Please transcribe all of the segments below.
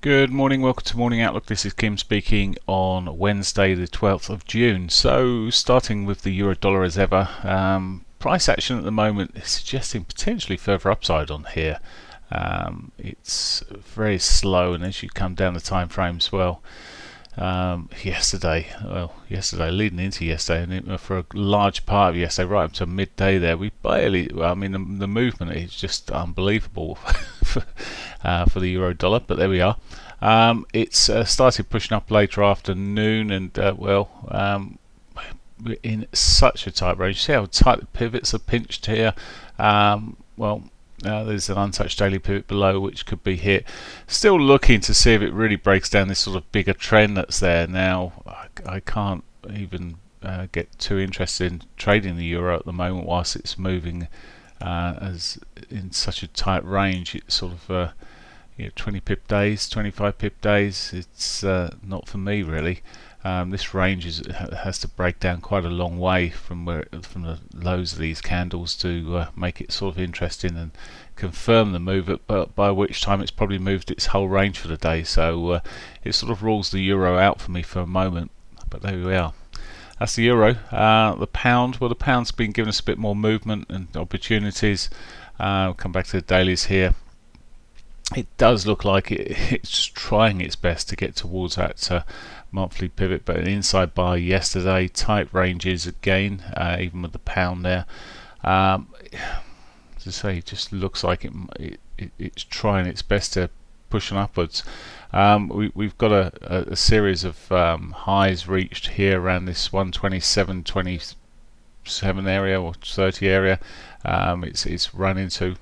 Good morning, welcome to Morning Outlook. This is Kim speaking on Wednesday the 12th of June. So starting with the euro dollar as ever, price action at the moment is suggesting potentially further upside on here. It's very slow, and as you come down the time frames, yesterday leading into yesterday, and for a large part of yesterday right up to midday there, we barely, the movement is just unbelievable for the euro dollar, but there we are. It's started pushing up later afternoon, and we're in such a tight range. See how tight the pivots are pinched here. There's an untouched daily pivot below which could be hit. Still looking to see if it really breaks down this sort of bigger trend that's there. Now I can't even get too interested in trading the euro at the moment whilst it's moving as in such a tight range. It's sort of 20 pip days, 25 pip days. It's not for me really. This range has to break down quite a long way from the lows of these candles to make it sort of interesting and confirm the move, but by which time it's probably moved its whole range for the day. So it sort of rules the euro out for me for a moment. But there we are. That's the euro. The pound. Well, the pound's been giving us a bit more movement and opportunities. We'll come back to the dailies here. It does look like it's trying its best to get towards that monthly pivot, but an inside buy yesterday, tight ranges again, even with the pound there. As I say, it just looks like it's trying its best to push on upwards. We've got a series of highs reached here around this 127.27 area or 30 area. It's run into.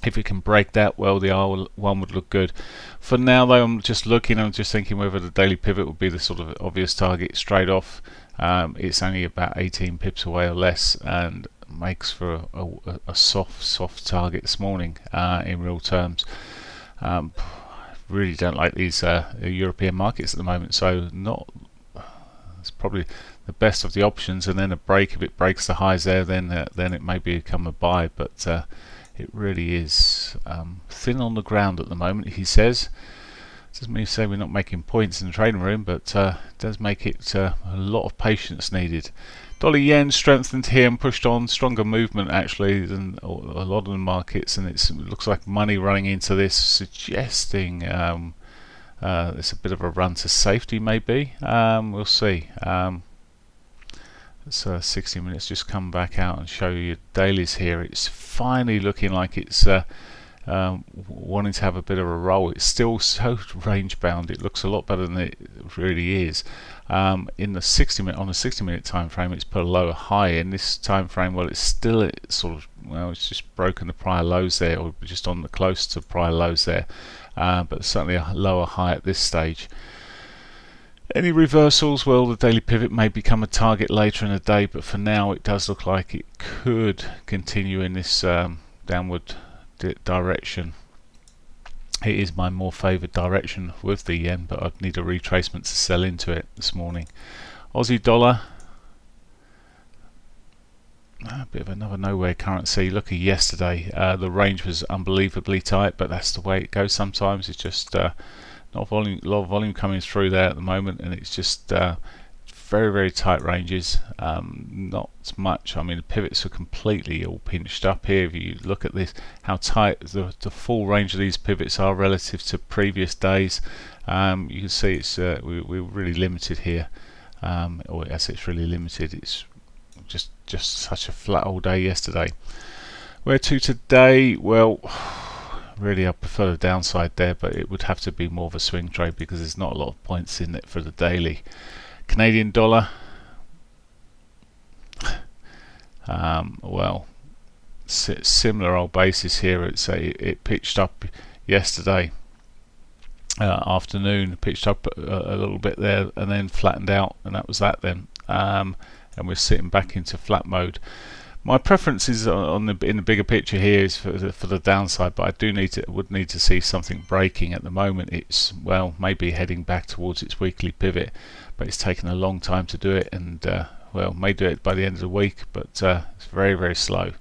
If it can break that, well, the R1 would look good. For now, though, I'm just thinking whether the daily pivot would be the sort of obvious target straight off. It's only about 18 pips away or less, and makes for a soft target this morning in real terms. Really don't like these European markets at the moment, so it's probably the best of the options. And then a break, if it breaks the highs there, then it may become a buy, but it really is thin on the ground at the moment, he says. Doesn't mean to say we're not making points in the trading room, but it does make it a lot of patience needed. Dollar yen strengthened here and pushed on. Stronger movement actually than a lot of the markets, and it looks like money running into this, suggesting it's a bit of a run to safety maybe. We'll see. So 60 minutes, just come back out and show you dailies here. It's finally looking like it's wanting to have a bit of a roll. It's still so range bound. It looks a lot better than it really is. In the 60-minute time frame, it's put a lower high. In this time frame, well, it's just broken the prior lows there, or just on the close to prior lows there, but certainly a lower high at this stage. Any reversals? Well, the daily pivot may become a target later in the day, but for now it does look like it could continue in this downward direction. It is my more favoured direction with the yen, but I'd need a retracement to sell into it this morning. Aussie dollar, a bit of another nowhere currency. Look at yesterday, the range was unbelievably tight, but that's the way it goes sometimes. It's just a lot of volume coming through there at the moment, and it's just very, very tight ranges. Not much. I mean, the pivots are completely all pinched up here. If you look at this, how tight the full range of these pivots are relative to previous days, you can see it's we're really limited here. Or as it's really limited, it's just such a flat all day yesterday. Where to today? Well, really I prefer the downside there, but it would have to be more of a swing trade because there's not a lot of points in it for the daily. Canadian dollar, similar old basis here. It pitched up yesterday afternoon, pitched up a little bit there and then flattened out, and that was that then. And we're sitting back into flat mode. My preference is in the bigger picture here is for the downside, but I would need to see something breaking. At the moment it's maybe heading back towards its weekly pivot, but it's taken a long time to do it, and well, may do it by the end of the week, but it's very, very slow.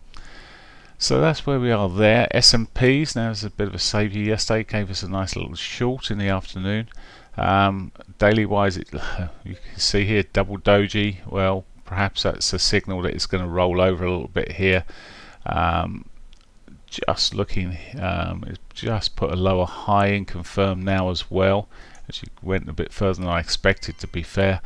So that's where we are there. S&Ps, now there's a bit of a saviour yesterday, gave us a nice little short in the afternoon. Daily wise, you can see here double doji. Well, perhaps that's a signal that it's going to roll over a little bit here. Just looking, it's just put a lower high in, confirmed now as well. Actually went a bit further than I expected, to be fair.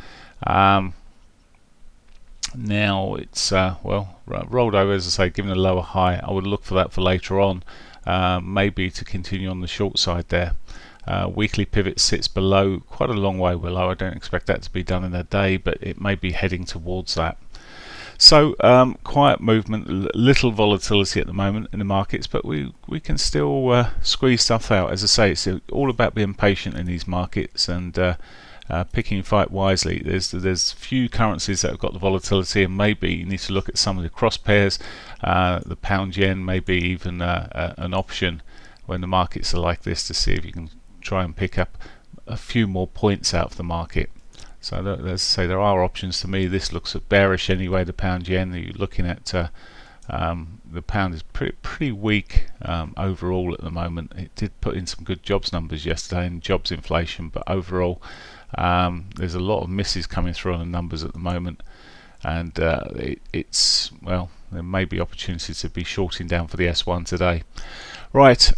Now it's rolled over, as I say, given a lower high. I would look for that for later on, maybe to continue on the short side there. Weekly pivot sits below, quite a long way below. I don't expect that to be done in a day, but it may be heading towards that. So quiet movement, little volatility at the moment in the markets, but we can still squeeze stuff out. As I say, it's all about being patient in these markets and picking your fight wisely. There's few currencies that have got the volatility, and maybe you need to look at some of the cross pairs. The pound yen, maybe even an option when the markets are like this, to see if you can try and pick up a few more points out of the market. So as I say, there are options. To me, this looks bearish anyway. The pound yen, you're looking at the pound is pretty weak overall at the moment. It did put in some good jobs numbers yesterday and jobs inflation, but overall there's a lot of misses coming through on the numbers at the moment, and it's well, there may be opportunities to be shorting down for the S1 today. Right,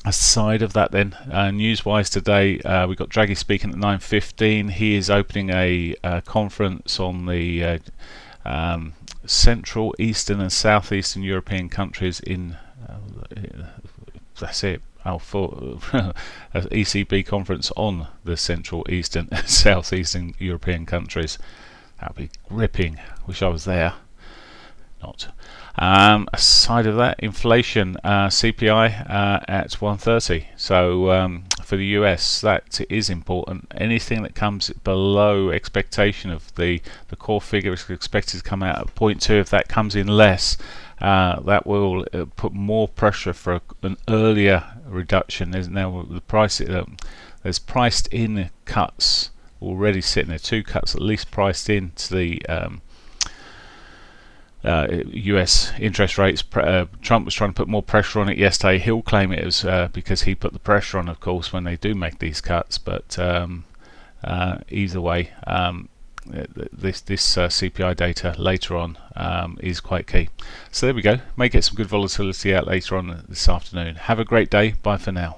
aside of that then, news-wise today, we've got Draghi speaking at 9:15. He is opening a conference on the Central, Eastern and Southeastern European countries in that's it. For an ECB conference on the Central, Eastern and Southeastern European countries. That'd be gripping. Wish I was there. Not. Aside of that, inflation, CPI at 130. So for the US, that is important. Anything that comes below expectation of the core figure is expected to come out at 0.2. If that comes in less, that will put more pressure for an earlier reduction. There's now the price. There's priced in cuts already sitting there. 2 cuts at least priced into the US interest rates. Trump was trying to put more pressure on it yesterday. He'll claim it was because he put the pressure on, of course, when they do make these cuts. But either way, this CPI data later on is quite key. So there we go. May get some good volatility out later on this afternoon. Have a great day. Bye for now.